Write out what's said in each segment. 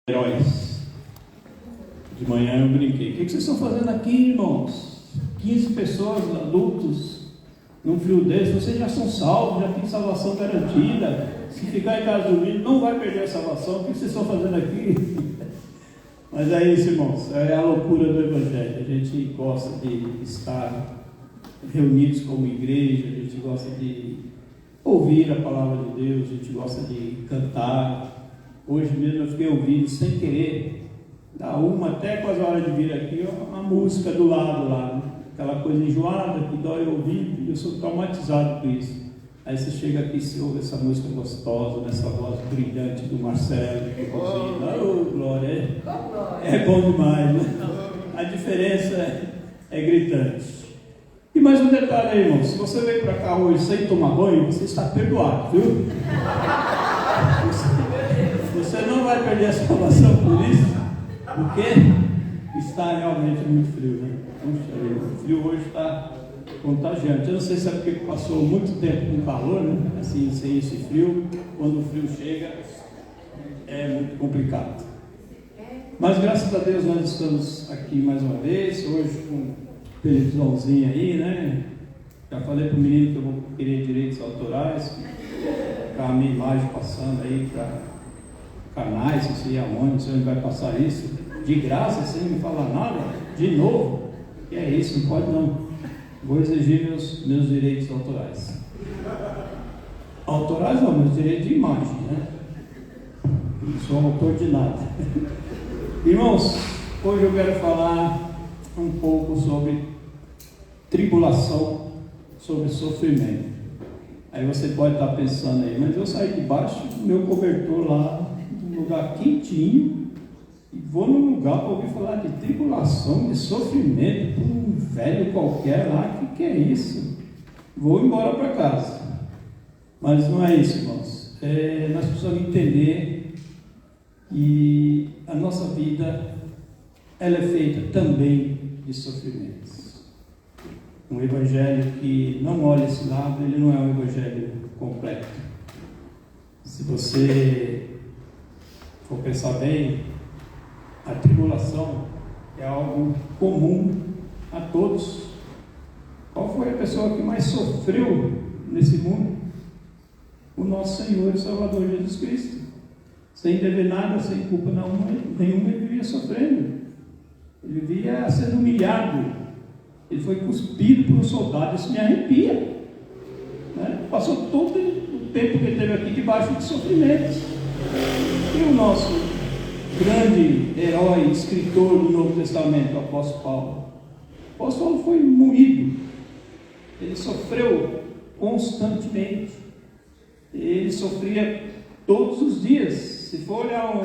Heróis. De manhã eu brinquei. O que vocês estão fazendo aqui, irmãos? 15 pessoas, adultos, num frio desse. Vocês já são salvos, já têm salvação garantida. Se ficar em casa dormindo, não vai perder a salvação. O que vocês estão fazendo aqui? Mas é isso, irmãos. É a loucura do Evangelho. A gente gosta de estar reunidos como igreja. A gente gosta de ouvir a palavra de Deus. A gente gosta de cantar. Hoje mesmo eu fiquei ouvindo sem querer, da uma até quase a hora de vir aqui, uma música do lado lá, né? Aquela coisa enjoada que dói o ouvido, e eu sou traumatizado com isso. Aí você chega aqui e você ouve essa música gostosa, nessa voz brilhante do Marcelo, que glória, é bom demais, né? A diferença é gritante. E mais um detalhe aí, irmão, se você veio para cá hoje sem tomar banho, você está perdoado, viu? Você não vai perder a salvação por isso, porque está realmente muito frio, né? O frio hoje está contagiante. Eu não sei se é porque passou muito tempo com calor, né? Assim, sem esse frio, quando o frio chega, é muito complicado. Mas graças a Deus nós estamos aqui mais uma vez, hoje com televisãozinha aí, né? Já falei para o menino que eu vou querer direitos autorais, para a minha imagem passando aí para canais, não sei aonde, você vai passar isso de graça, sem me falar nada, de novo. Que é isso, não pode não. Vou exigir meus direitos autorais. Autorais não, meus direitos de imagem, né? Não sou autor de nada. Irmãos, hoje eu quero falar um pouco sobre tribulação, sobre sofrimento. Aí você pode estar pensando aí, mas eu saí debaixo do meu cobertor lá, num lugar quentinho, e vou num lugar para ouvir falar de tribulação, de sofrimento, por um velho qualquer lá, que é isso? Vou embora para casa. Mas não é isso, irmãos. Nós precisamos entender que a nossa vida, ela é feita também de sofrimentos. Um evangelho que não olha esse lado, ele não é um evangelho completo. Se você for pensar bem, a tribulação é algo comum a todos. Qual foi a pessoa que mais sofreu nesse mundo? O nosso Senhor e Salvador Jesus Cristo. Sem dever nada, sem culpa nenhuma, ele vivia sofrendo. Ele vivia sendo humilhado. Ele foi cuspido por um soldado, isso me arrepia, né? Passou todo o tempo que ele teve aqui debaixo de sofrimentos. E o nosso grande herói, escritor do Novo Testamento, o apóstolo Paulo. O apóstolo Paulo foi moído, ele sofreu constantemente, ele sofria todos os dias. Se for olhar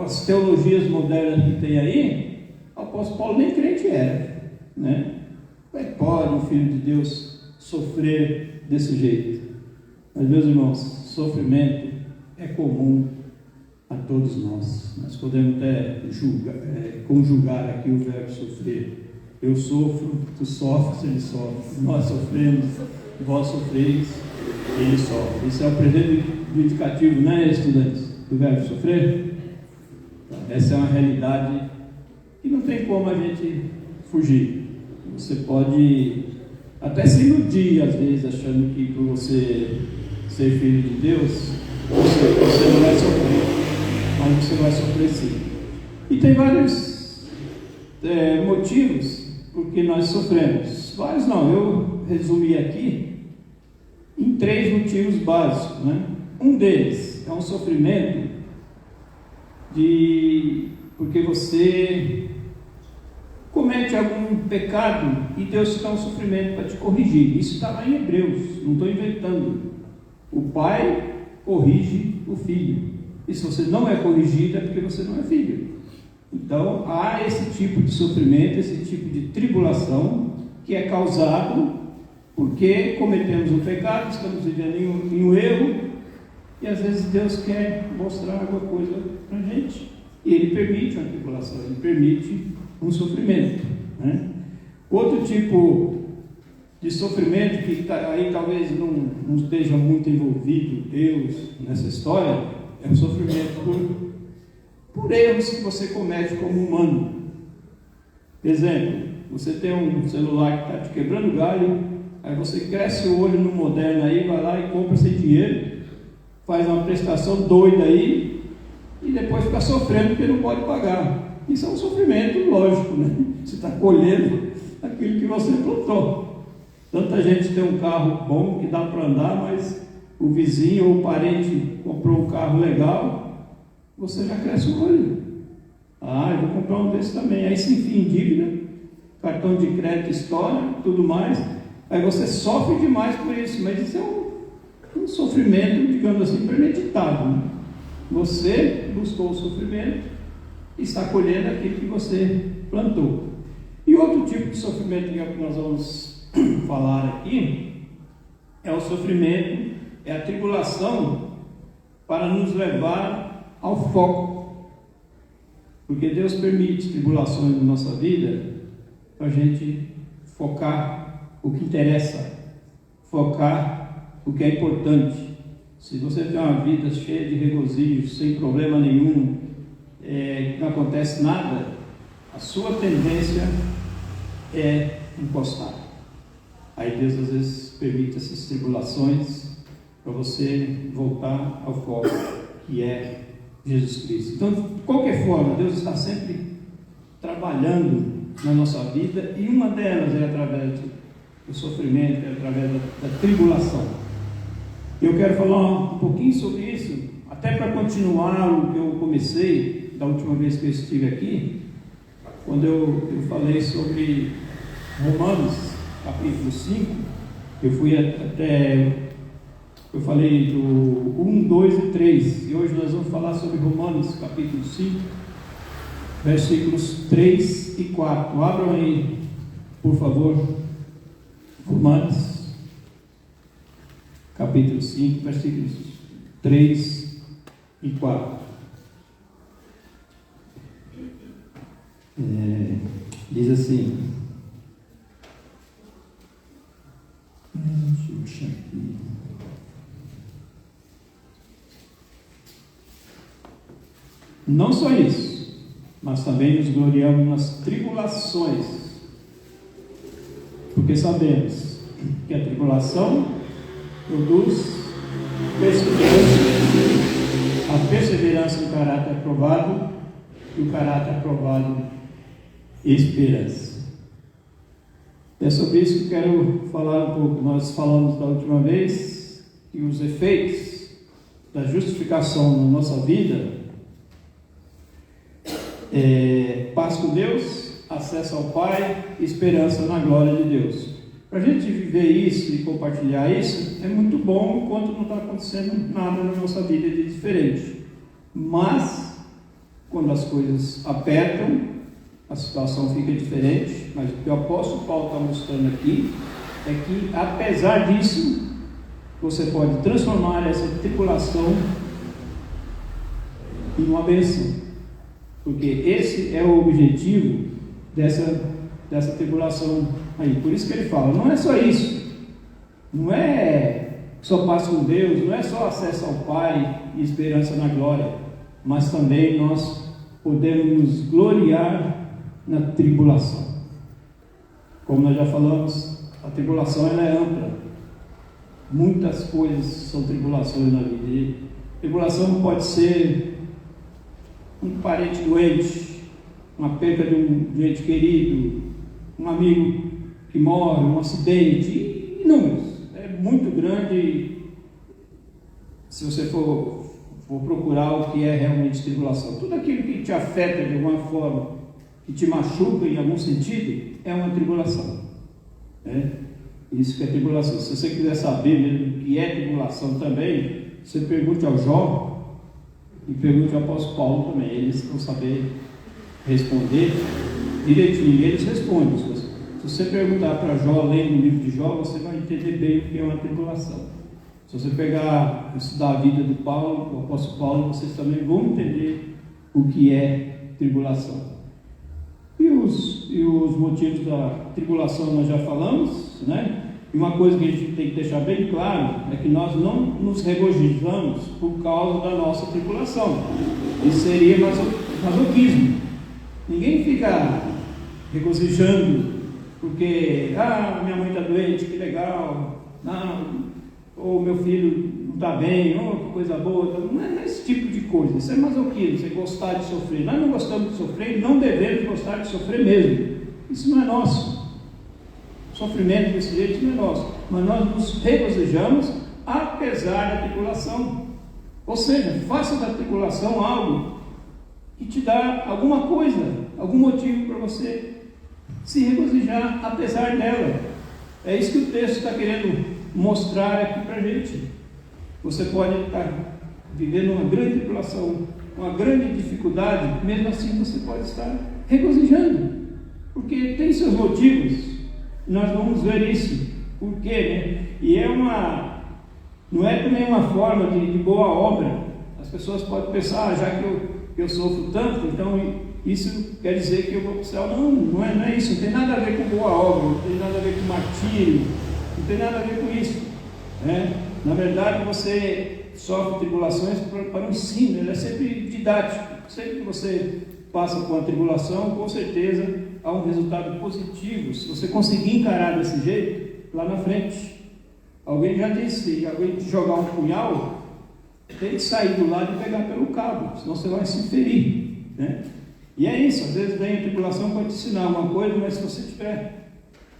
as teologias modernas que tem aí, o apóstolo Paulo nem crente era, né? Como é que pode um filho de Deus sofrer desse jeito? Mas, meus irmãos, sofrimento é comum a todos nós. Nós podemos até conjugar aqui o verbo sofrer. Eu sofro, tu sofres, ele sofre. Nós sofremos, vós sofreis, ele sofre. Isso é o presente do indicativo, né, estudantes? Do verbo sofrer. Essa é uma realidade que não tem como a gente fugir. Você pode até se iludir às vezes achando que por você ser filho de Deus você não vai sofrer, mas você vai sofrer sim. E tem vários motivos por que nós sofremos. Vários não, eu resumi aqui em 3 motivos básicos, né? Um deles é um sofrimento porque você comete algum pecado e Deus está um sofrimento para te corrigir. Isso está lá em Hebreus, não estou inventando. O pai corrige o filho, e se você não é corrigido é porque você não é filho. Então há esse tipo de sofrimento, esse tipo de tribulação que é causado porque cometemos um pecado, estamos vivendo em um erro, e às vezes Deus quer mostrar alguma coisa para a gente, e Ele permite uma tribulação, Ele permite um sofrimento, né? Outro tipo de sofrimento que aí talvez não esteja muito envolvido Deus nessa história é o sofrimento por por erros que você comete como humano. Exemplo, você tem um celular que está te quebrando galho, aí você cresce o olho no moderno aí, vai lá e compra sem dinheiro, faz uma prestação doida aí, e depois fica sofrendo porque não pode pagar. Isso é um sofrimento lógico, né? Você está colhendo aquilo que você plantou. Tanta gente tem um carro bom que dá para andar, mas o vizinho ou o parente comprou um carro legal, você já cresce o olho. Eu vou comprar um desse também. Aí se enfia em dívida, cartão de crédito estoura, tudo mais. Aí você sofre demais por isso, mas isso é um sofrimento, digamos assim, premeditado, né? Você buscou o sofrimento e está colhendo aquilo que você plantou. E outro tipo de sofrimento que nós vamos falar aqui é o sofrimento, é a tribulação para nos levar ao foco. Porque Deus permite tribulações na nossa vida para a gente focar o que interessa, focar o que é importante. Se você tem uma vida cheia de regozijo, sem problema nenhum, não acontece nada, a sua tendência é encostar. Aí Deus às vezes permite essas tribulações para você voltar ao foco, que é Jesus Cristo. Então, de qualquer forma, Deus está sempre trabalhando na nossa vida, e uma delas é através do sofrimento, é através da tribulação. Eu quero falar um pouquinho sobre isso, até para continuar o que eu comecei da última vez que eu estive aqui, quando eu falei sobre Romanos, capítulo 5, eu falei do 1, 2 e 3, e hoje nós vamos falar sobre Romanos, capítulo 5, versículos 3 e 4. Abram aí, por favor, Romanos, capítulo 5, versículos 3 e 4. Diz assim, deixa eu puxar aqui. Não só isso, mas também nos gloriamos nas tribulações, porque sabemos que a tribulação produz perseverança, a perseverança um caráter aprovado, e o caráter aprovado esperança. É sobre isso que eu quero falar um pouco. Nós falamos da última vez que os efeitos da justificação na nossa vida paz com Deus, acesso ao Pai, esperança na glória de Deus. Para a gente viver isso e compartilhar isso é muito bom enquanto não está acontecendo nada na nossa vida de diferente. Mas quando as coisas apertam, a situação fica diferente. Mas o que o apóstolo Paulo está mostrando aqui é que, apesar disso, você pode transformar essa tribulação em uma bênção. Porque esse é o objetivo dessa tribulação aí. Por isso que ele fala, não é só isso, não é só paz com Deus, não é só acesso ao Pai e esperança na glória, mas também nós podemos nos gloriar na tribulação. Como nós já falamos, a tribulação ela é ampla. Muitas coisas são tribulações na vida. E tribulação pode ser um parente doente, uma perda de um ente querido, um amigo que morre, um acidente, inúmeros. É muito grande se você for procurar o que é realmente tribulação. Tudo aquilo que te afeta de alguma forma, que te machuca em algum sentido, é uma tribulação. Isso que é tribulação. Se você quiser saber mesmo o que é tribulação também, você pergunte ao Jó, e pergunte ao apóstolo Paulo também, eles vão saber responder direitinho, eles respondem. Se você perguntar para Jó, lendo o livro de Jó, você vai entender bem o que é uma tribulação. Se você estudar a vida do Paulo, do apóstolo Paulo, vocês também vão entender o que é tribulação. E os motivos da tribulação nós já falamos, né? E uma coisa que a gente tem que deixar bem claro é que nós não nos regozijamos por causa da nossa tribulação. Isso seria masoquismo. Ninguém fica regozijando porque, minha mãe está doente, que legal, ou meu filho não está bem, que coisa boa. Não é esse tipo de coisa. Isso é masoquismo, você gostar de sofrer. Nós não gostamos de sofrer e não devemos gostar de sofrer mesmo. Isso não é nosso. Sofrimento desse jeito não é nosso, mas nós nos regozijamos apesar da tribulação. Ou seja, faça da tribulação algo que te dá alguma coisa, algum motivo para você se regozijar apesar dela. É isso que o texto está querendo mostrar aqui para a gente. Você pode estar vivendo uma grande tribulação, uma grande dificuldade, mesmo assim você pode estar regozijando, porque tem seus motivos. Nós vamos ver isso. Por quê, né? E não é também uma forma de boa obra. As pessoas podem pensar, já que eu sofro tanto, então isso quer dizer que eu vou para o céu. Não é isso. Não tem nada a ver com boa obra, não tem nada a ver com martírio, não tem nada a ver com isso, né? Na verdade, você sofre tribulações para um ensino. Ele é sempre didático. Sempre que você passa por uma tribulação, com certeza há um resultado positivo. Se você conseguir encarar desse jeito, lá na frente. Alguém já disse, alguém te jogar um punhal, tem que sair do lado e pegar pelo cabo, senão você vai se ferir, né? E é isso, às vezes vem a tribulação para te ensinar uma coisa, mas se você tiver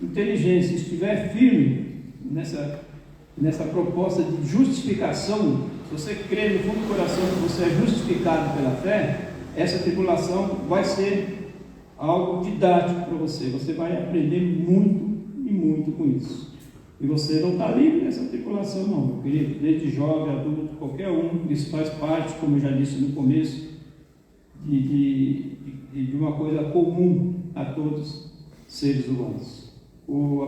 inteligência, estiver firme nessa proposta de justificação, se você crer no fundo do coração que você é justificado pela fé, essa tribulação vai ser algo didático para você. Você vai aprender muito e muito com isso. E você não está livre dessa tribulação, não, meu querido. Desde jovem, adulto, qualquer um, isso faz parte, como eu já disse no começo, de uma coisa comum a todos os seres humanos.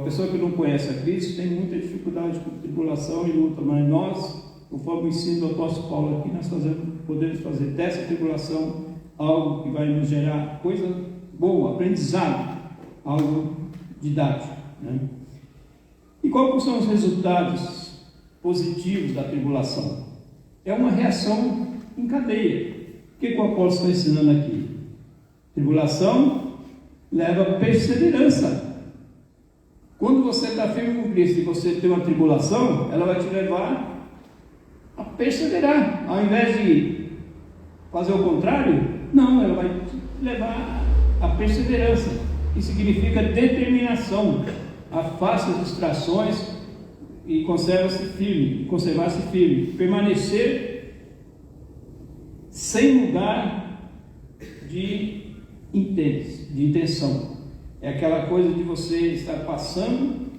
A pessoa que não conhece a Cristo tem muita dificuldade com tribulação e luta, mas nós, conforme o ensino do apóstolo Paulo aqui, nós podemos fazer dessa tribulação algo que vai nos gerar coisa boa, aprendizado, algo didático, né? E quais são os resultados positivos da tribulação? É uma reação em cadeia. O que o apóstolo está ensinando aqui? Tribulação leva a perseverança. Quando você está firme com Cristo e você tem uma tribulação, ela vai te levar a perseverar. Ao invés de fazer o contrário, não, ela vai te levar a perseverança, que significa determinação. Afaste as distrações e conservar-se firme. Permanecer sem mudar de intenção. É aquela coisa de você estar passando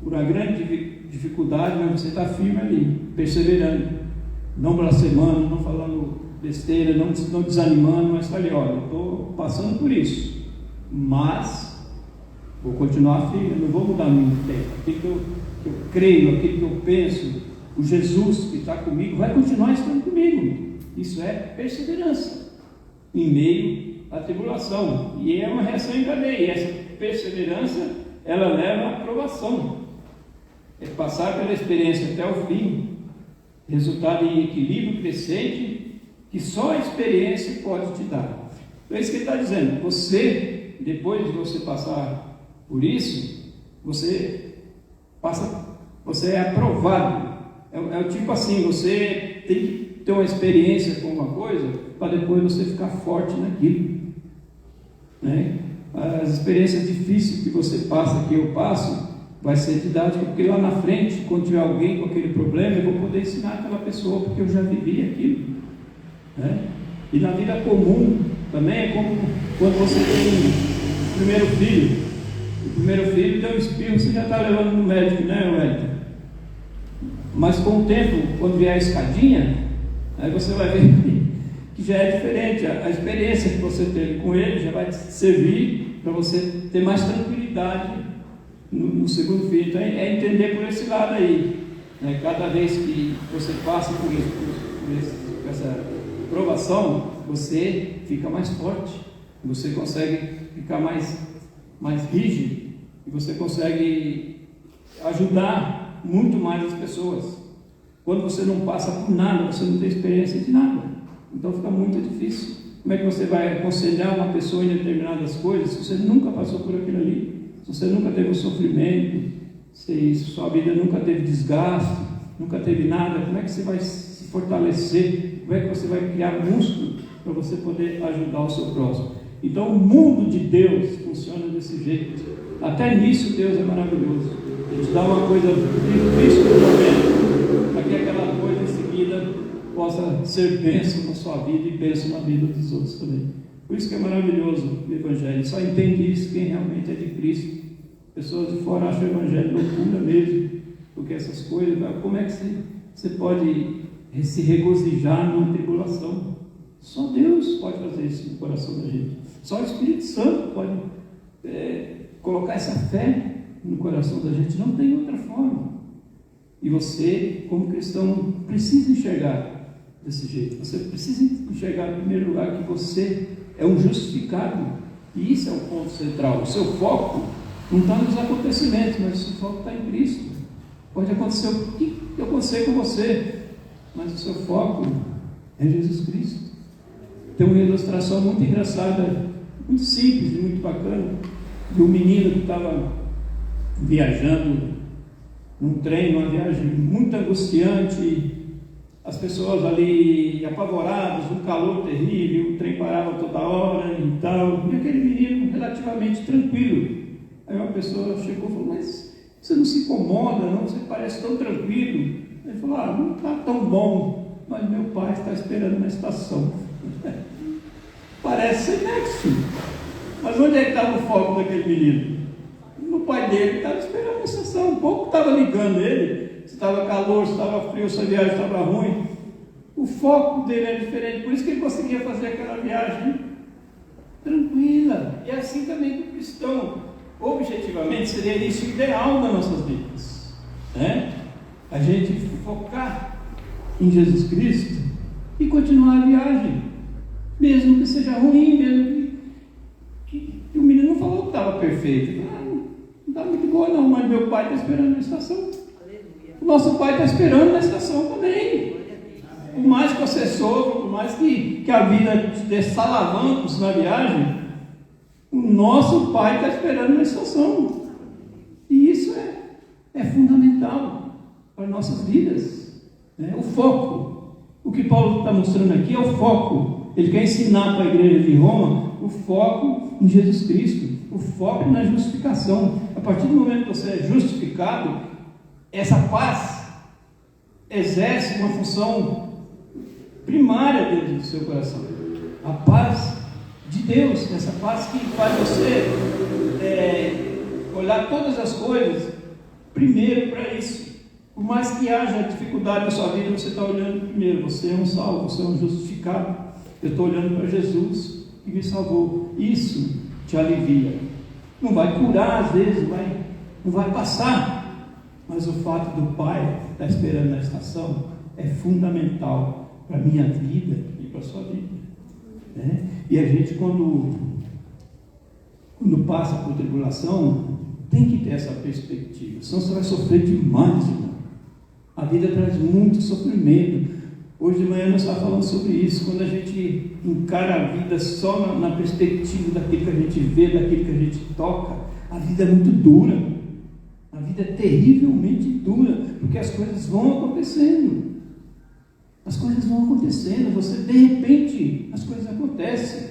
por uma grande dificuldade, mas você está firme ali, perseverando, não blasfemando, não falando besteira, não desanimando, mas está ali, olha, eu estou passando por isso, mas vou continuar firme, não vou mudar muito tempo. Aquilo que eu creio, aquilo que eu penso, o Jesus que está comigo vai continuar estando comigo. Isso é perseverança em meio à tribulação, e é uma reação em cadeia. E essa perseverança, ela leva à aprovação, é passar pela experiência até o fim, resultado em equilíbrio crescente que só a experiência pode te dar. Então é isso que ele está dizendo. Você, depois de você passar por isso, você é aprovado. É tipo assim, você tem que ter uma experiência com uma coisa para depois você ficar forte naquilo, né? As experiências difíceis que você passa, que eu passo, vai ser didática, porque lá na frente, quando tiver alguém com aquele problema, eu vou poder ensinar aquela pessoa, porque eu já vivi aquilo, né? E na vida comum também é como quando você tem o primeiro filho. O primeiro filho deu um espirro, você já está levando no médico, né, Wellington? Mas com o tempo, quando vier a escadinha, aí você vai ver que já é diferente. A experiência que você teve com ele já vai te servir para você ter mais tranquilidade no segundo filho. Então é entender por esse lado aí, né? Cada vez que você passa por essa provação, você fica mais forte, você consegue ficar mais rígido, e você consegue ajudar muito mais as pessoas. Quando você não passa por nada, você não tem experiência de nada. Então fica muito difícil. Como é que você vai aconselhar uma pessoa em determinadas coisas se você nunca passou por aquilo ali? Se você nunca teve um sofrimento, se sua vida nunca teve desgaste, nunca teve nada, como é que você vai se fortalecer? Como é que você vai criar músculo para você poder ajudar o seu próximo? Então o mundo de Deus funciona desse jeito. Até nisso Deus é maravilhoso. Ele te dá uma coisa difícil no momento, para que aquela coisa em seguida possa ser bênção na sua vida e bênção na vida dos outros também. Por isso que é maravilhoso o Evangelho. Só entende isso quem realmente é de Cristo. Pessoas de fora acham o Evangelho loucura mesmo, porque essas coisas, como é que você pode se regozijar numa tribulação? Só Deus pode fazer isso no coração da gente. Só o Espírito Santo pode colocar essa fé no coração da gente. Não tem outra forma. E você, como cristão, precisa enxergar desse jeito. Você precisa enxergar, em primeiro lugar, que você é um justificado. E isso é o ponto central. O seu foco não está nos acontecimentos, mas o seu foco está em Cristo. Pode acontecer o que acontecer com você, mas o seu foco é Jesus Cristo. Tem uma ilustração muito engraçada, muito simples e muito bacana, de um menino que estava viajando num trem, numa viagem muito angustiante, as pessoas ali apavoradas, um calor terrível, o trem parava toda hora e tal, e aquele menino relativamente tranquilo. Aí uma pessoa chegou e falou: mas você não se incomoda, não? Você parece tão tranquilo. Ele falou: não está tão bom, mas meu pai está esperando na estação. Parece ser nexo, mas onde é que estava o foco daquele menino? No pai dele, estava esperando na estação. Um pouco estava ligando ele, se estava calor, se estava frio, se a viagem estava ruim. O foco dele é diferente, por isso que ele conseguia fazer aquela viagem tranquila. E assim também com o cristão. Objetivamente seria isso o ideal das nossas vidas, né? A gente focar em Jesus Cristo e continuar a viagem, mesmo que seja ruim, mesmo que o menino não falou que estava perfeito. Não está muito boa não, mas meu pai está esperando na estação. Aleluia. O nosso pai está esperando na estação também. Por mais que você sofra, por mais que a vida te dê salavancos na viagem, o nosso pai está esperando na estação. E isso é fundamental para as nossas vidas, né? O foco. O que Paulo está mostrando aqui é o foco. Ele quer ensinar para a igreja de Roma o foco em Jesus Cristo, o foco na justificação. A partir do momento que você é justificado, essa paz exerce uma função primária dentro do seu coração. A paz de Deus, essa paz que faz você olhar todas as coisas primeiro para isso. Por mais que haja dificuldade na sua vida, você está olhando primeiro. Você é um salvo, você é um justificado. Eu estou olhando para Jesus que me salvou. Isso te alivia. Não vai curar às vezes, não vai passar, mas o fato do Pai estar esperando na estação é fundamental para a minha vida e para a sua vida, né? E a gente quando passa por tribulação tem que ter essa perspectiva, senão você vai sofrer demais, irmão. A vida traz muito sofrimento. Hoje de manhã nós estávamos falando sobre isso. Quando a gente encara a vida só na perspectiva daquilo que a gente vê, daquilo que a gente toca, a vida é muito dura. A vida é terrivelmente dura, porque as coisas vão acontecendo. As coisas vão acontecendo, você de repente, as coisas acontecem.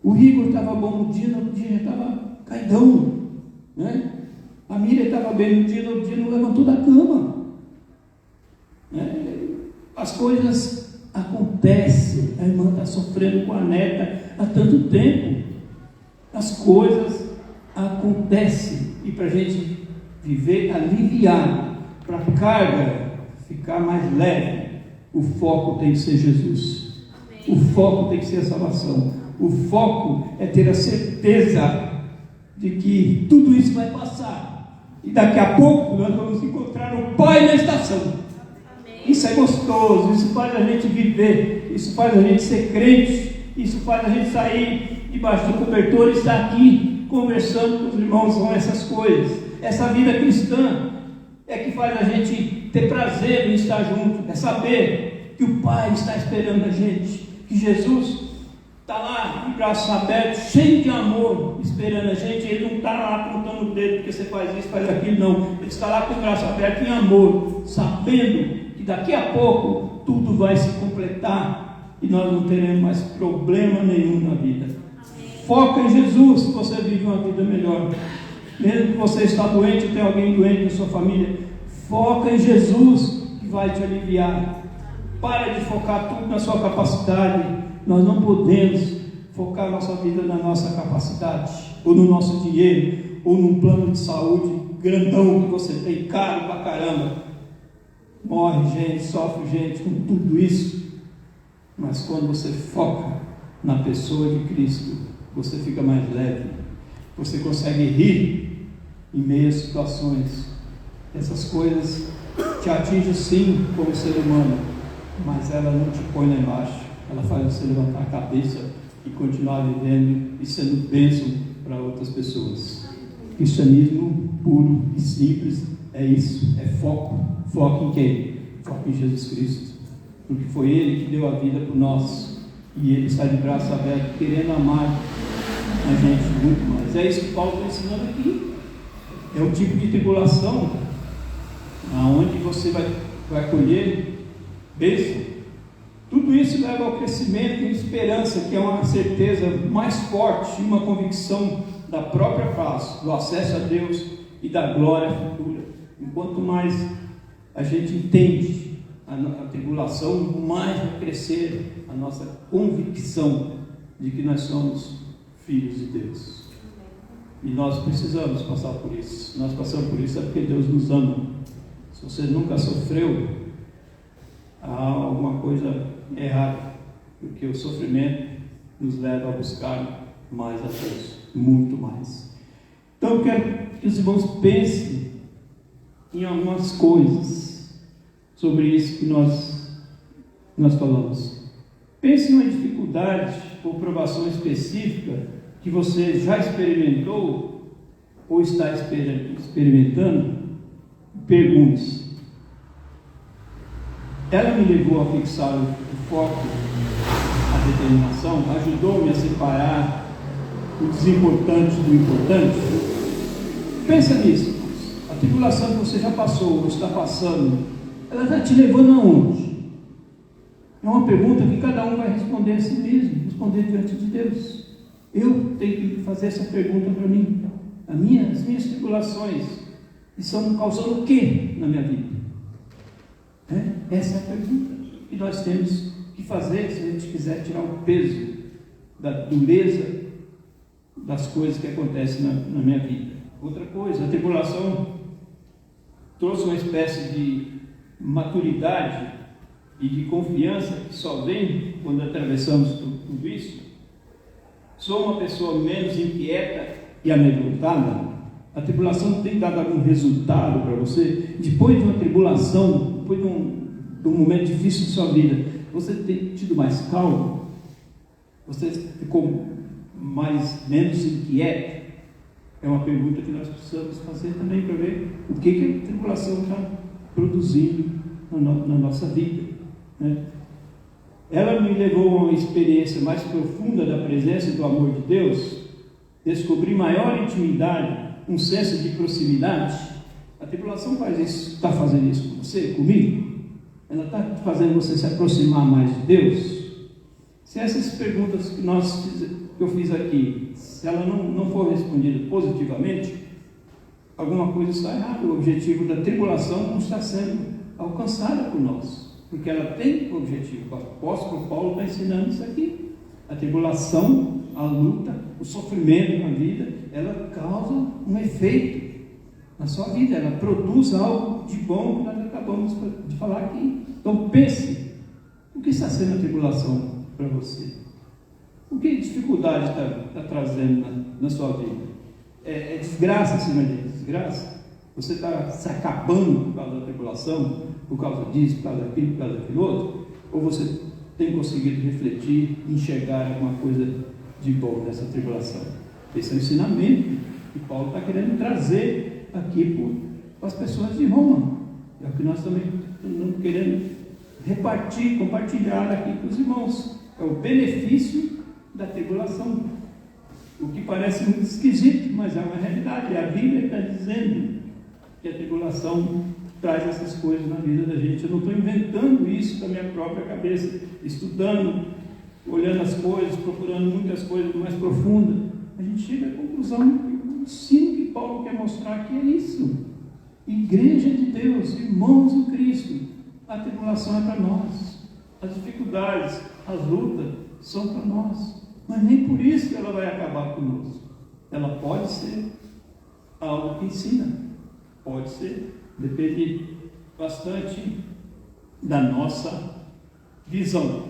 O Igor estava bom no dia, no outro dia já estava caidão, né? A Miriam estava bem no dia, no outro dia não levantou da cama, né? As coisas acontecem. A irmã está sofrendo com a neta há tanto tempo. As coisas acontecem, e para a gente viver aliviado, para a carga ficar mais leve, o foco tem que ser Jesus. O foco tem que ser a salvação. O foco é ter a certeza de que tudo isso vai passar, e daqui a pouco nós vamos encontrar o Pai na estação. Isso é gostoso, isso faz a gente viver, isso faz a gente ser crente, isso faz a gente sair debaixo do cobertor e estar aqui conversando com os irmãos com essas coisas. Essa vida cristã é que faz a gente ter prazer em estar junto, é saber que o Pai está esperando a gente, que Jesus está lá, de braços abertos, cheio de amor, esperando a gente. Ele não está lá apontando o dedo, porque você faz isso, faz aquilo, não. Ele está lá com o braço aberto em amor, sabendo que daqui a pouco tudo vai se completar e nós não teremos mais problema nenhum na vida. Foca em Jesus, que você vive uma vida melhor. Mesmo que você está doente, ou tem alguém doente na sua família, foca em Jesus, que vai te aliviar. Para de focar tudo na sua capacidade. Nós não podemos focar nossa vida na nossa capacidade, ou no nosso dinheiro, ou num plano de saúde grandão que você tem, caro pra caramba. Morre gente, sofre gente com tudo isso. Mas quando você foca na pessoa de Cristo, você fica mais leve. Você consegue rir em meio a situações. Essas coisas te atingem sim como ser humano, mas ela não te põe lá embaixo. Ela faz você levantar a cabeça e continuar vivendo e sendo bênção para outras pessoas. Cristianismo puro e simples é isso, é foco. Foco em quem? Foco em Jesus Cristo. Porque foi Ele que deu a vida por nós. E Ele está de braços abertos, querendo amar a gente muito mais. É isso que Paulo está ensinando aqui. É um tipo de tribulação aonde você vai colher bênção. Tudo isso leva ao crescimento e esperança, que é uma certeza mais forte, uma convicção da própria paz, do acesso a Deus e da glória futura. Enquanto mais a gente entende a tribulação, mais vai crescer a nossa convicção de que nós somos filhos de Deus. E nós precisamos passar por isso. Nós passamos por isso é porque Deus nos ama. Se você nunca sofreu, há alguma coisa errada, porque o sofrimento nos leva a buscar mais a Deus, muito mais. Então eu quero que os irmãos pensem em algumas coisas sobre isso que nós falamos. Pense em uma dificuldade ou provação específica que você já experimentou ou está experimentando. Pergunte-se: ela me levou a fixar o foco, a determinação, ajudou-me a separar o desimportante do importante? Pensa nisso. A tribulação que você já passou ou está passando, ela está te levando aonde? É uma pergunta que cada um vai responder a si mesmo, responder diante de Deus. Eu tenho que fazer essa pergunta para mim. As minhas tribulações estão causando o que na minha vida? Essa é a pergunta que nós temos que fazer se a gente quiser tirar o peso da dureza das coisas que acontecem na minha vida. Outra coisa, a tribulação trouxe uma espécie de maturidade e de confiança que só vem quando atravessamos tudo isso. Sou uma pessoa menos inquieta e amedrontada. A tribulação tem dado algum resultado para você? Depois de uma tribulação, depois de um momento difícil de sua vida, você tem tido mais calma? Você ficou menos inquieto? É uma pergunta que nós precisamos fazer também para ver o que a tribulação está produzindo na nossa vida, né? Ela me levou a uma experiência mais profunda da presença e do amor de Deus, descobri maior intimidade, um senso de proximidade. A tribulação faz isso, está fazendo isso com você, comigo? Ela está fazendo você se aproximar mais de Deus? Se essas perguntas que eu fiz aqui, se ela não for respondida positivamente, alguma coisa está errada. O objetivo da tribulação não está sendo alcançado por nós, porque ela tem o objetivo. O apóstolo Paulo está ensinando isso aqui. A tribulação, a luta, o sofrimento na vida, ela causa um efeito na sua vida, ela produz algo de bom que nós acabamos de falar aqui. Então pense, o que está sendo a tribulação para você? O que dificuldade está trazendo na sua vida? É desgraça acima de desgraça? Você está se acabando por causa da tribulação, por causa disso, por causa daquilo, por causa daquilo outro? Ou você tem conseguido refletir e enxergar alguma coisa de bom nessa tribulação? Esse é o ensinamento que Paulo está querendo trazer aqui para as pessoas de Roma. É o que nós também estamos querendo repartir, compartilhar aqui com os irmãos. É o benefício da tribulação. O que parece muito esquisito, mas é uma realidade. A Bíblia está dizendo que a tribulação traz essas coisas na vida da gente. Eu não estou inventando isso da minha própria cabeça, estudando, olhando as coisas, procurando muitas coisas mais profundas. A gente chega à conclusão que o ensino que Paulo quer mostrar aqui é isso. Igreja de Deus, irmãos em Cristo, a tribulação é para nós. As dificuldades, as lutas são para nós. Mas nem por isso ela vai acabar conosco. Ela pode ser algo que ensina. Pode ser. Depende bastante da nossa visão.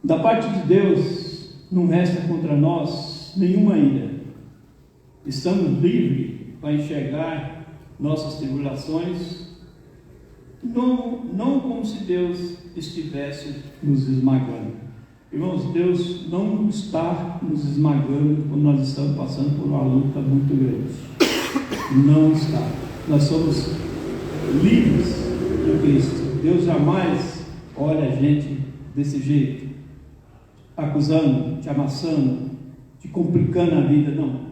Da parte de Deus, não resta contra nós nenhuma ira. Estamos livres para enxergar nossas tribulações, não como se Deus estivesse nos esmagando. Irmãos, Deus não está nos esmagando quando nós estamos passando por uma luta muito grande. Não está. Nós somos livres de Cristo. Deus jamais olha a gente desse jeito, acusando, te amassando, te complicando a vida. Não.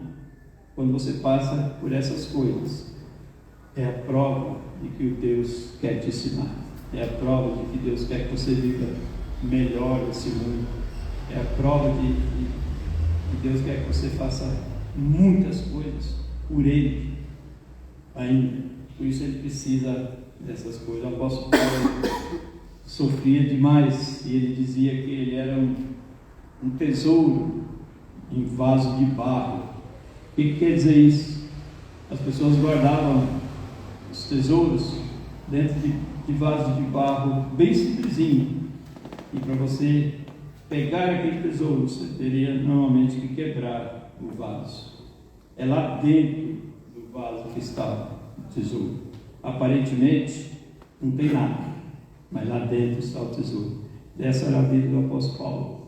Quando você passa por essas coisas, é a prova de que o Deus quer te ensinar. É a prova de que Deus quer que você viva melhor esse mundo. É a prova de que Deus quer que você faça muitas coisas por Ele ainda. Por isso Ele precisa dessas coisas. O apóstolo Paulo sofria demais e ele dizia que ele era um tesouro em vaso de barro. O que quer dizer isso? As pessoas guardavam os tesouros dentro de vasos de barro bem simplesinho. E para você pegar aquele tesouro, você teria normalmente que quebrar o vaso. É lá dentro do vaso que está o tesouro. Aparentemente não tem nada, mas lá dentro está o tesouro. Essa era a vida do apóstolo Paulo.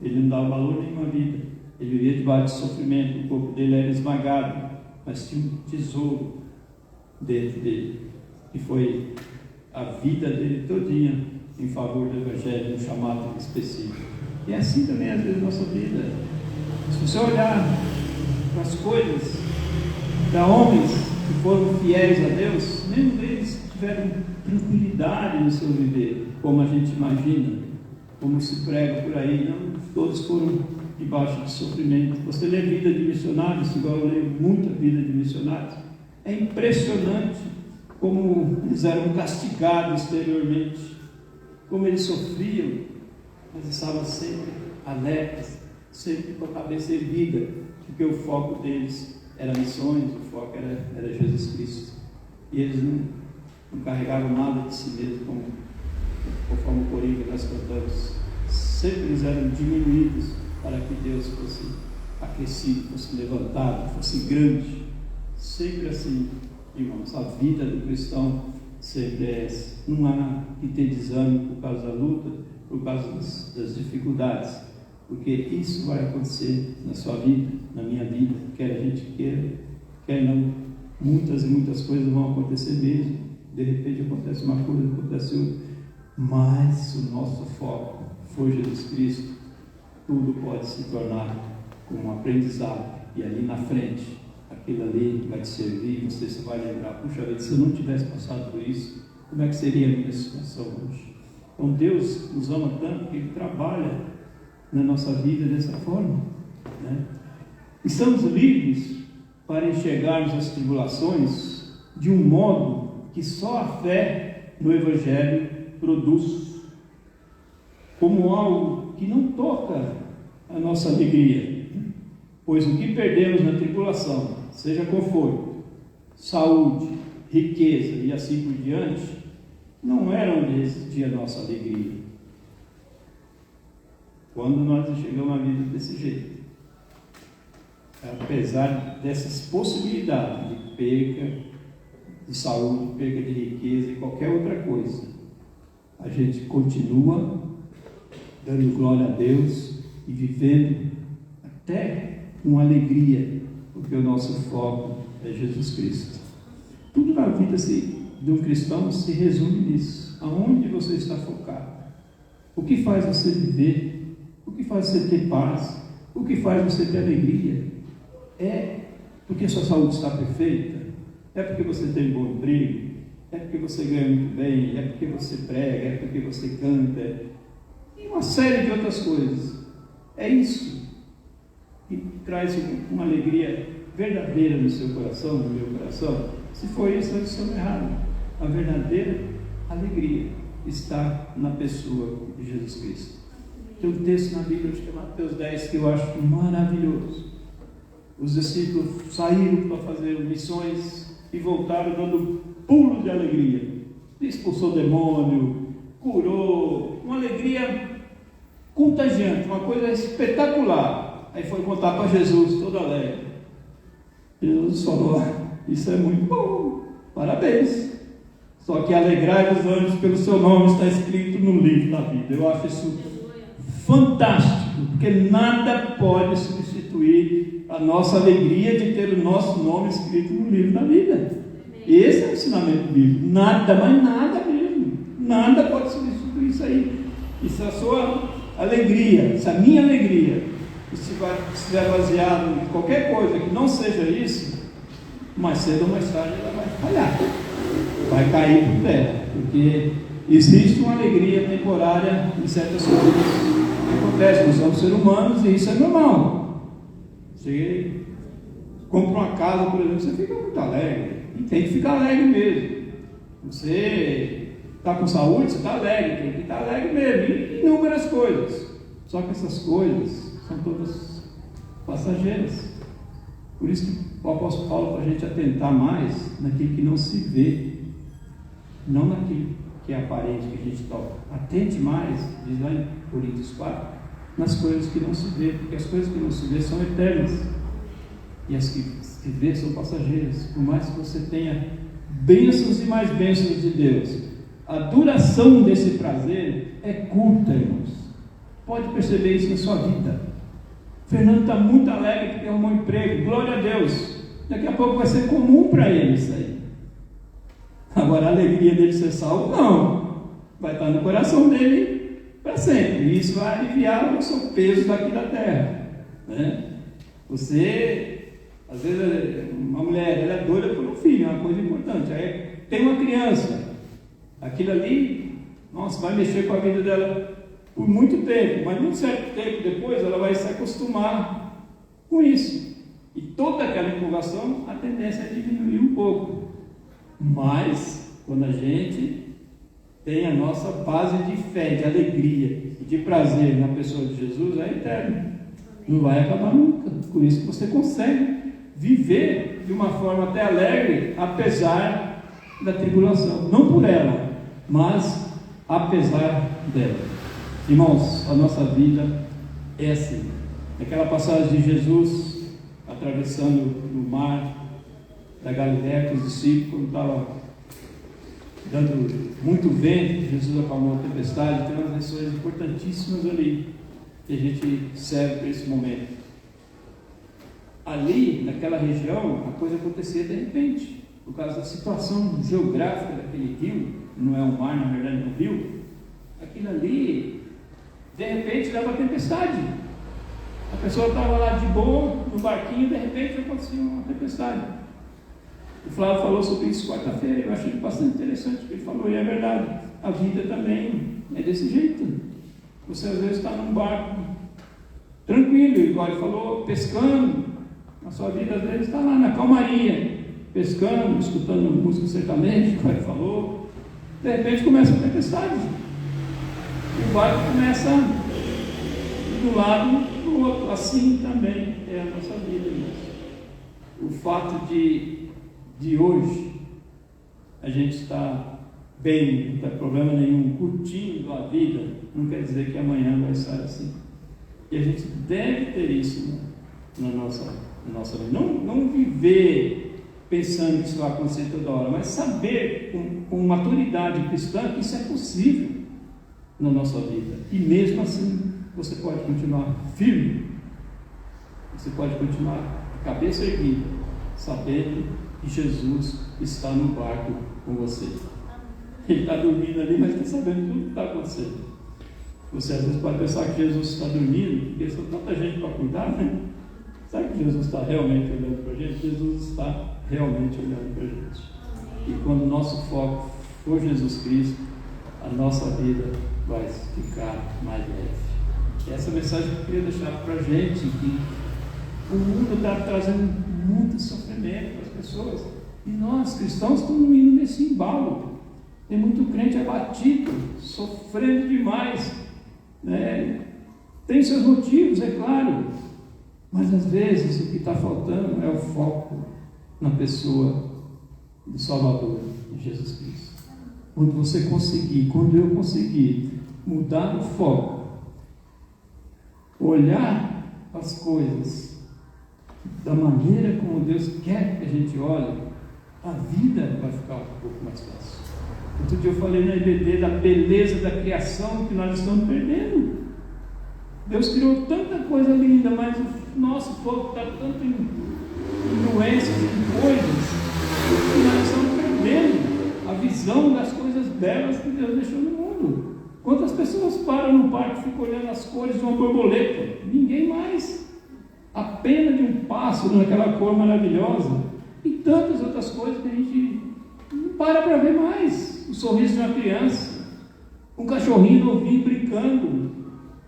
Ele não dava valor nenhum à vida. Ele vivia debaixo de sofrimento, o corpo dele era esmagado, mas tinha um tesouro dentro dele, que foi a vida dele todinha em favor do Evangelho, um chamado específico. E é assim também às vezes a nossa vida. Se você olhar para as coisas, para homens que foram fiéis a Deus, nenhum deles tiveram tranquilidade no seu viver, como a gente imagina, como se prega por aí. Não, todos foram debaixo de sofrimento. Você lê vida de missionários, igual eu leio muita vida de missionários, é impressionante como eles eram castigados exteriormente, como eles sofriam, mas estavam sempre alertas, sempre com a cabeça erguida, porque o foco deles era missões, o foco era Jesus Cristo. E eles não carregavam nada de si mesmos, conforme o corinho que nós cantamos. Sempre eles eram diminuídos para que Deus fosse aquecido, fosse levantado, fosse grande. Sempre assim, irmãos, a vida do cristão sempre é essa. Não há que ter desânimo por causa da luta, por causa das dificuldades, porque isso vai acontecer na sua vida, na minha vida, quer a gente queira, quer não. Muitas e muitas coisas vão acontecer mesmo. De repente acontece uma coisa, acontece outra, mas o nosso foco for Jesus Cristo. Tudo pode se tornar um aprendizado, e ali na frente, aquilo ali vai te servir. Você vai lembrar: puxa vida, se eu não tivesse passado por isso, como é que seria a minha situação hoje? Então Deus nos ama tanto que Ele trabalha na nossa vida dessa forma, né? Estamos livres para enxergarmos as tribulações de um modo que só a fé no Evangelho produz, como algo que não toca a nossa alegria, pois o que perdemos na tribulação, seja conforto, saúde, riqueza e assim por diante, não era onde residia a nossa alegria. Quando nós enxergamos a vida desse jeito, apesar dessas possibilidades de perca de saúde, perca de riqueza e qualquer outra coisa, a gente continua dando glória a Deus e vivendo até com alegria, porque o nosso foco é Jesus Cristo. Tudo na vida de um cristão se resume nisso. Aonde você está focado? O que faz você viver? O que faz você ter paz? O que faz você ter alegria? É porque sua saúde está perfeita? É porque você tem um bom emprego? É porque você ganha muito bem? É porque você prega? É porque você canta? E uma série de outras coisas. É isso que traz uma alegria verdadeira no seu coração, no meu coração. Se for isso, nós estamos errados. A verdadeira alegria está na pessoa de Jesus Cristo. Tem um texto na Bíblia, acho que é Mateus 10, que eu acho maravilhoso. Os discípulos saíram para fazer missões e voltaram dando pulo de alegria. Expulsou demônio, curou, uma alegria contagiante, uma coisa espetacular. Aí foi contar para Jesus, todo alegre. Jesus falou: isso é muito bom, parabéns. Só que alegrai os anjos pelo seu nome está escrito no livro da vida. Eu acho isso fantástico, porque nada pode substituir a nossa alegria de ter o nosso nome escrito no livro da vida. Esse é o ensinamento bíblico. Nada, mas nada mesmo. Nada pode substituir isso aí. Isso é a sua alegria, isso é a minha alegria. E se estiver baseado em qualquer coisa que não seja isso, mais cedo ou mais tarde ela vai falhar, vai cair por terra, porque existe uma alegria temporária em certas coisas que acontecem. Nós somos seres humanos e isso é normal. Você compra uma casa, por exemplo, você fica muito alegre, e tem que ficar alegre mesmo. Você está com saúde, você está alegre, tem que estar alegre mesmo, e inúmeras coisas. Só que essas coisas são todas passageiras. Por isso que o apóstolo Paulo, para a gente atentar mais naquilo que não se vê, não naquilo que é aparente, que a gente toca. Atente mais, diz lá em Coríntios 4, nas coisas que não se vê, porque as coisas que não se vê são eternas, e as que se vê são passageiras. Por mais que você tenha bênçãos e mais bênçãos de Deus, a duração desse prazer é curta, irmãos. Pode perceber isso na sua vida. Fernando está muito alegre porque arrumou um emprego, glória a Deus. Daqui a pouco vai ser comum para ele isso aí. Agora a alegria dele ser salvo, não. Vai estar no coração dele para sempre. E isso vai aliviar o seu peso daqui da terra, né? Você, às vezes, uma mulher, ela é doida por um filho, é uma coisa importante. Aí tem uma criança, aquilo ali, nossa, vai mexer com a vida dela por muito tempo, mas muito certo tempo depois ela vai se acostumar com isso. E toda aquela empolgação, a tendência é diminuir um pouco. Mas, quando a gente tem a nossa base de fé, de alegria e de prazer na pessoa de Jesus, é eterno. Não vai acabar nunca. Por isso que você consegue viver de uma forma até alegre, apesar da tribulação. Não por ela, mas apesar dela. Irmãos, a nossa vida é assim. Aquela passagem de Jesus atravessando o mar da Galileia com os discípulos, quando estava dando muito vento, Jesus acalmou a tempestade. Tem umas lições importantíssimas ali que a gente serve para esse momento. Ali, naquela região, a coisa acontecia de repente, por causa da situação geográfica daquele rio. Não é um mar, na verdade é um rio. Aquilo ali, de repente, dava tempestade. A pessoa estava lá de boa, no barquinho, de repente aconteceu uma tempestade. O Flávio falou sobre isso quarta-feira, eu achei bastante interessante o que ele falou, e é verdade. A vida também é desse jeito. Você às vezes está num barco tranquilo, igual ele falou, pescando. A sua vida às vezes está lá na calmaria, pescando, escutando música sertaneja, igual ele falou. De repente começa a tempestade. E o barco começa a ir de um lado para o outro. Assim também é a nossa vida, irmãos. O fato de hoje a gente está bem, não tem problema nenhum, curtindo a vida, não quer dizer que amanhã vai estar assim. E a gente deve ter isso na nossa vida. Não viver pensando que isso vai acontecer toda hora, mas saber com maturidade cristã que isso é possível na nossa vida. E mesmo assim, você pode continuar firme, você pode continuar de cabeça erguida, sabendo que Jesus está no barco com você. Ele está dormindo ali, mas está sabendo tudo que está acontecendo. Você às vezes pode pensar que Jesus está dormindo, porque são tanta gente para cuidar, né? Sabe que Jesus está realmente olhando para a gente? Jesus está realmente olhando para a gente. E quando o nosso foco for Jesus Cristo, a nossa vida vai ficar mais leve. E essa mensagem que eu queria deixar para a gente, que o mundo está trazendo muito sofrimento para as pessoas. E nós, cristãos, estamos indo nesse embalo. Tem muito crente abatido, sofrendo demais, né? Tem seus motivos, é claro, mas às vezes o que está faltando é o foco na pessoa do Salvador, de Jesus Cristo. Quando você conseguir, quando eu conseguir mudar o foco, olhar as coisas da maneira como Deus quer que a gente olhe, a vida vai ficar um pouco mais fácil. Outro dia eu falei na EBD da beleza da criação que nós estamos perdendo. Deus criou tanta coisa linda, mas o nosso povo está tanto em doenças, em coisas, que nós estamos perdendo a visão das coisas belas que Deus deixou no mundo. Quantas pessoas param no parque e ficam olhando as cores de uma borboleta? Ninguém mais. A pena de um pássaro naquela cor maravilhosa e tantas outras coisas que a gente não para ver mais. O sorriso de uma criança, um cachorrinho novinho brincando.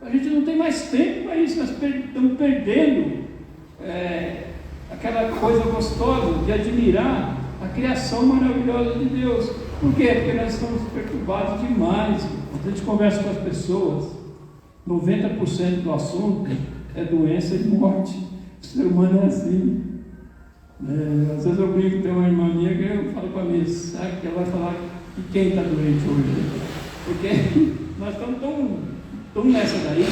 A gente não tem mais tempo para isso, nós estamos perdendo aquela coisa gostosa de admirar a criação maravilhosa de Deus. Por quê? Porque nós estamos perturbados demais. Quando a gente conversa com as pessoas, 90% do assunto é doença e morte. O ser humano é assim. Às vezes eu brinco, tem uma irmã minha que eu falo para mim, sabe, que ela vai falar que quem está doente hoje? Porque nós estamos tão nessa daí,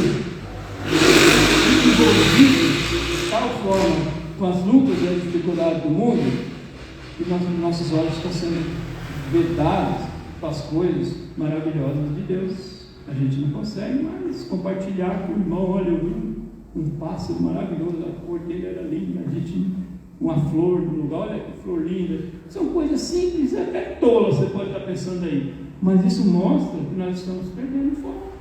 envolvidos de tal forma com as lutas e as dificuldades do mundo, que nossos olhos estão sendo vedados para as coisas maravilhosas de Deus. A gente não consegue mais compartilhar com o irmão. Olha, eu vi um pássaro maravilhoso, a cor dele era linda, a gente, uma flor no lugar, olha que flor linda. São coisas simples, até tolas, você pode estar pensando aí, mas isso mostra que nós estamos perdendo foco.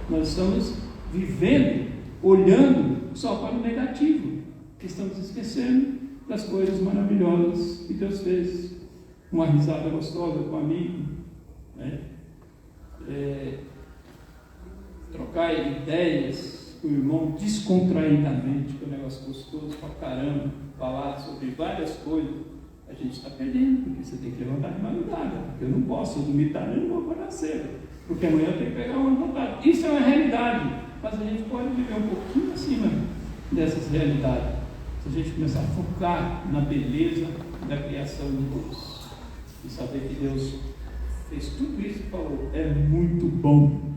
Nós estamos vivendo, olhando só para o negativo, estamos esquecendo das coisas maravilhosas que Deus fez. Uma risada gostosa com um amigo, né? Trocar ideias com o irmão descontraídamente, que é um negócio gostoso pra caramba, falar sobre várias coisas. A gente está perdendo, porque você tem que levantar de madrugada, porque eu não posso dormir tarde, eu não vou acordar cedo, porque amanhã eu tenho que pegar uma vontade. Isso é uma realidade, mas a gente pode viver um pouquinho acima dessas realidades, se a gente começar a focar na beleza da criação de Deus e saber que Deus fez tudo isso e falou, é muito bom.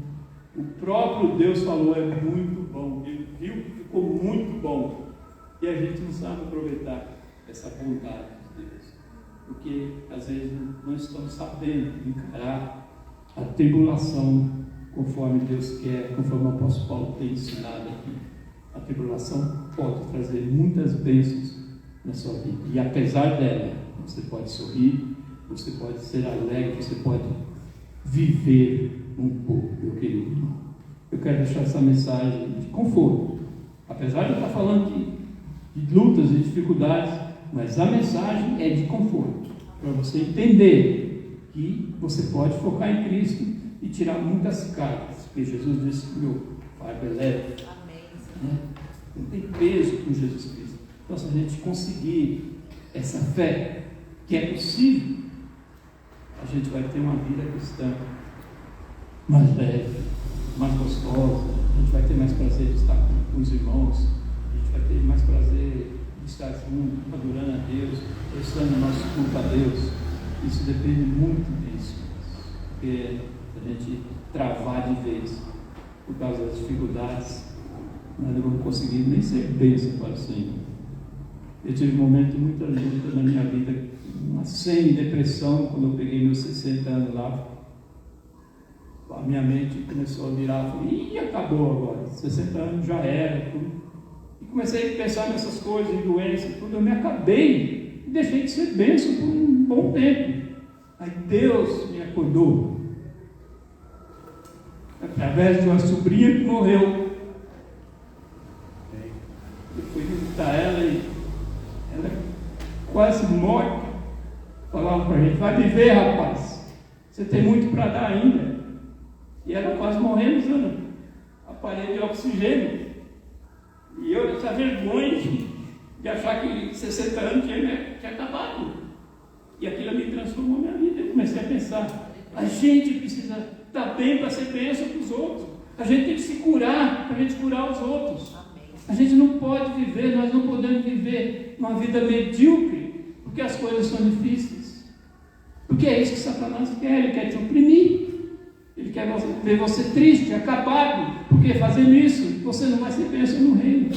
O próprio Deus falou, é muito bom. Ele viu que ficou muito bom. E a gente não sabe aproveitar essa bondade de Deus, porque às vezes não estamos sabendo encarar a tribulação conforme Deus quer, conforme o apóstolo Paulo tem ensinado aqui. A tribulação pode trazer muitas bênçãos na sua vida, e apesar dela, você pode sorrir, você pode ser alegre, você pode viver um pouco, meu querido irmão. Eu quero deixar essa mensagem de conforto, apesar de eu estar falando de lutas e dificuldades, mas a mensagem é de conforto, para você entender que você pode focar em Cristo e tirar muitas cargas, porque Jesus disse que meu fardo é leve. Né? Não tem peso com Jesus Cristo. Então, se a gente conseguir essa fé, que é possível, a gente vai ter uma vida cristã mais leve, mais gostosa, a gente vai ter mais prazer de estar com os irmãos, a gente vai ter mais prazer de estar junto, adorando a Deus, prestando nosso culto a Deus. Isso depende muito disso, porque a gente travar de vez por causa das dificuldades, nós não vamos conseguir nem ser bênção para o Senhor. Eu tive um momento de muita luta na minha vida, uma semi-depressão, quando eu peguei meus 60 anos lá. A minha mente começou a virar, falei, ih, acabou agora, 60 anos já era, tudo. E comecei a pensar nessas coisas, em doenças, tudo, eu me acabei. deixei de ser bênção por um bom tempo. Aí Deus me acordou, através de uma sobrinha que morreu. Eu fui visitar ela e ela quase morta. Falava para a gente: vai viver, rapaz, você tem muito para dar ainda. E ela quase morrendo usando aparelho de oxigênio. E eu, essa vergonha de achar que 60 anos tinha acabado. E aquilo me transformou minha vida. Eu comecei a pensar: a gente precisa estar bem para ser bênção para os outros. A gente tem que se curar para a gente curar os outros. A gente não pode viver, nós não podemos viver uma vida medíocre, porque as coisas são difíceis. Porque é isso que Satanás quer, ele quer te oprimir. Ele quer ver você triste, acabado, porque fazendo isso, você não vai ser bênção no reino.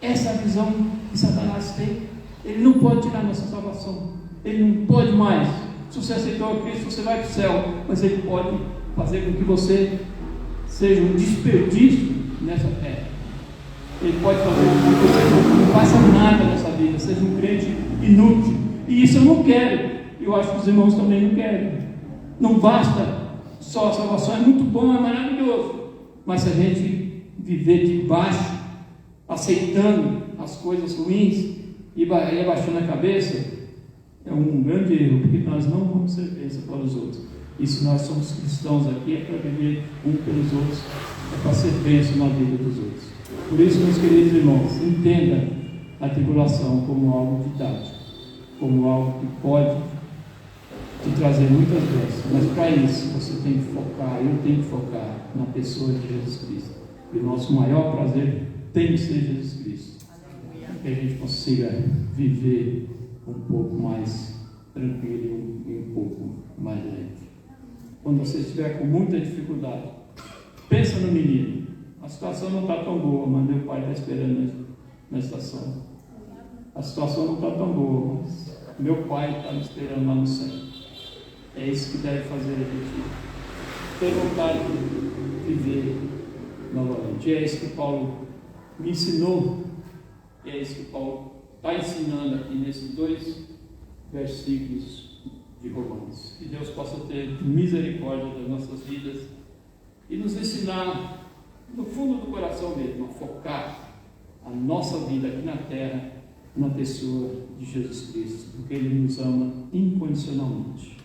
Essa é a visão que Satanás tem. Ele não pode tirar nossa salvação. Ele não pode mais. Se você aceitou a Cristo, você vai para o céu. Mas ele pode fazer com que você seja um desperdício nessa terra. Ele pode fazer com que você não faça nada nessa vida, seja um crente inútil. E isso eu não quero. Eu acho que os irmãos também não querem. Não basta só a salvação, é muito bom, é maravilhoso. Mas se a gente viver debaixo, aceitando as coisas ruins e abaixando a cabeça, é um grande erro, porque nós não vamos ser bênção para os outros. E se nós somos cristãos aqui, é para viver um pelos outros, é para ser bênção na vida dos outros. Por isso, meus queridos irmãos, entenda a tribulação como algo didático, como algo que pode te trazer muitas bênçãos, mas para isso você tem que focar, eu tenho que focar na pessoa de Jesus Cristo. E o nosso maior prazer tem que ser Jesus Cristo, para que a gente consiga viver um pouco mais tranquilo e um pouco mais leve. Quando você estiver com muita dificuldade, pensa no menino. A situação não está tão boa, mas meu pai está esperando na estação. A situação não está tão boa, mas meu pai está me esperando lá no céu. É isso que deve fazer a gente ter vontade de viver novamente. E é isso que Paulo me ensinou, e é isso que Paulo está ensinando aqui nesses 2 versículos de Romanos. Que Deus possa ter misericórdia das nossas vidas e nos ensinar, no fundo do coração mesmo, a focar a nossa vida aqui na terra na pessoa de Jesus Cristo, porque Ele nos ama incondicionalmente.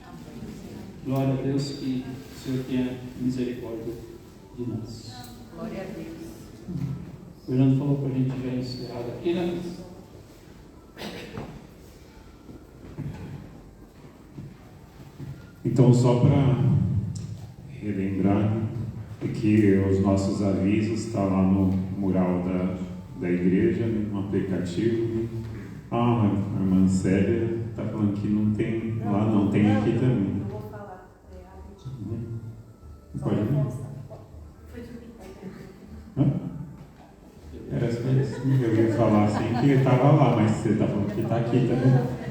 Glória a Deus, que o Senhor tenha misericórdia de nós. Glória a Deus. O Fernando falou para a gente já encerrar aqui, né? Então, só para relembrar que os nossos avisos estão lá no mural da igreja, no aplicativo. A irmã Célia está falando que não tem lá, não tem aqui também. Eu vou falar rapidinho. Pode ir? Era assim, eu ia falar assim que estava lá, mas você está falando que está aqui também.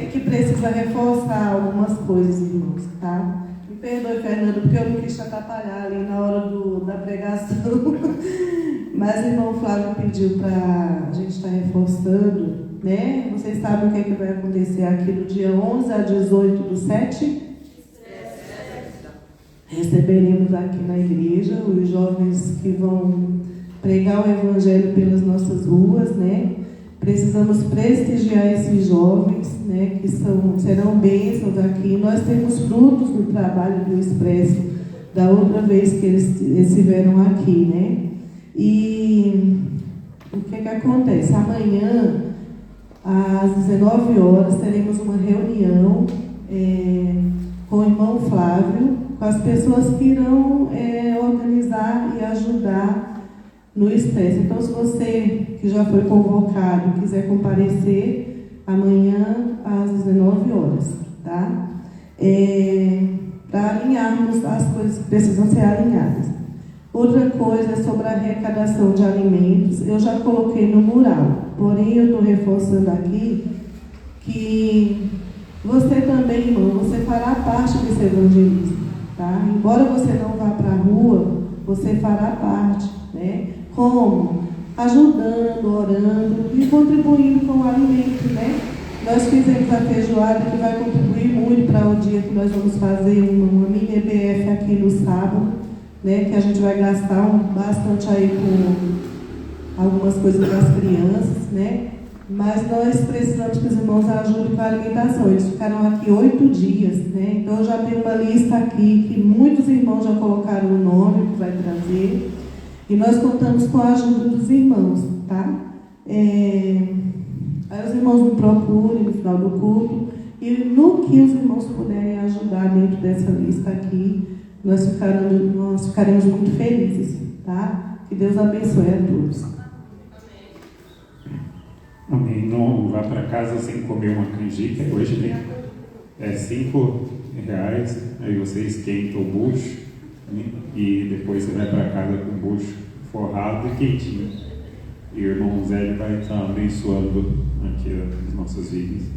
É que precisa reforçar algumas coisas, irmãos, tá? Me perdoe, Fernando, porque eu não quis te atrapalhar ali na hora da pregação. Mas o irmão Flávio pediu para a gente estar reforçando, né? Vocês sabem o que, é que vai acontecer aqui do dia 11 a 18/7? Receberemos aqui na igreja os jovens que vão pregar o evangelho pelas nossas ruas, né? Precisamos prestigiar esses jovens, né, que serão bênçãos aqui. Nós temos frutos no trabalho do Expresso da outra vez que eles estiveram aqui, né? E o que acontece? Amanhã, às 19 horas, teremos uma reunião com o irmão Flávio, com as pessoas que irão organizar e ajudar no Expresso. Então, se você que já foi convocado quiser comparecer, amanhã às 19 horas, tá? Para alinharmos as coisas que precisam ser alinhadas. Outra coisa é sobre a arrecadação de alimentos. Eu já coloquei no mural, porém eu estou reforçando aqui que você também, irmão, você fará parte desse evangelismo, tá? Embora você não vá para a rua, você fará parte, né? Como? ajudando, orando e contribuindo com o alimento, né? Nós fizemos a feijoada que vai contribuir muito para o dia que nós vamos fazer uma mini EBF aqui no sábado, né? Que a gente vai gastar bastante aí com algumas coisas das crianças, né? Mas nós precisamos que os irmãos ajudem com a alimentação. Eles ficaram aqui 8 dias, né? Então eu já tenho uma lista aqui que muitos irmãos já colocaram o nome que vai trazer. E nós contamos com a ajuda dos irmãos, tá? Aí os irmãos me procurem no final do culto. E no que os irmãos puderem ajudar dentro dessa lista aqui, nós ficaremos muito felizes, tá? Que Deus abençoe a todos. Amém. Não vá para casa sem comer uma canjica. Hoje tem R$5, aí você esquenta o bucho, né? E depois você vai para casa com o bucho forrado e quentinho. E o irmão Zé vai estar abençoando aqui as nossas vidas.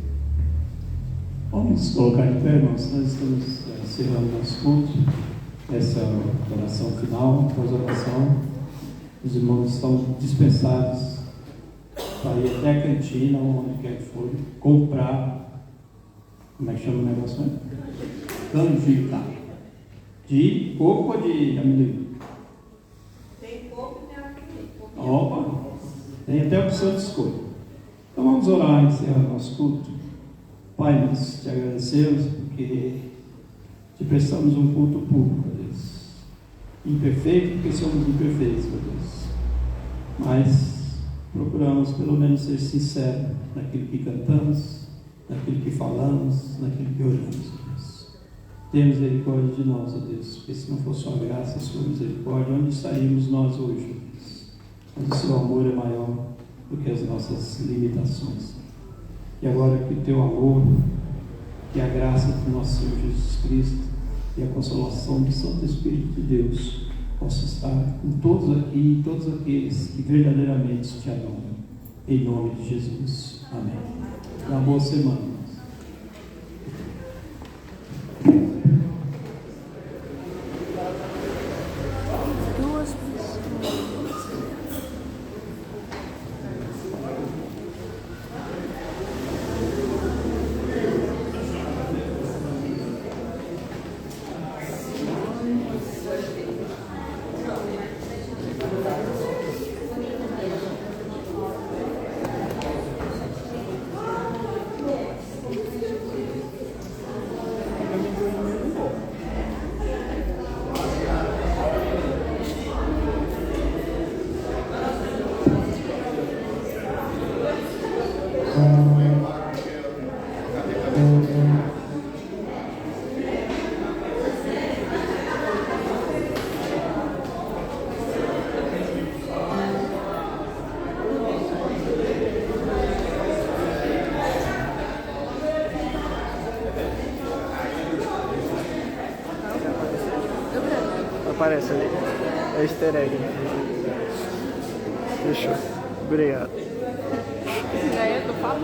Vamos colocar de pé, irmãos. Nós estamos encerrando nosso culto. Essa oração final, após a oração, os irmãos estão dispensados para ir até a cantina, onde quer que for, comprar, como é que chama o negócio mesmo? Canjica. De coco ou de amendoim? Tem coco e tem amendoim. Opa! Tem até opção de escolha. Então vamos orar e encerrar nosso culto. Pai, nós te agradecemos porque te prestamos um culto público, meu Deus. Imperfeito porque somos imperfeitos, meu Deus. Mas procuramos pelo menos ser sinceros naquilo que cantamos, naquilo que falamos, naquilo que oramos, Deus. Tenha misericórdia de nós, ó Deus, porque se não fosse sua graça e sua misericórdia, onde estaríamos nós hoje, ó Deus? Mas o seu amor é maior do que as nossas limitações. E agora que o teu amor, que a graça do nosso Senhor Jesus Cristo e a consolação do Santo Espírito de Deus possa estar com todos aqui e todos aqueles que verdadeiramente te adoram. Em nome de Jesus. Amém. Uma boa semana. Aparece ali. É easter egg. Fechou. Obrigado. Já é do papo?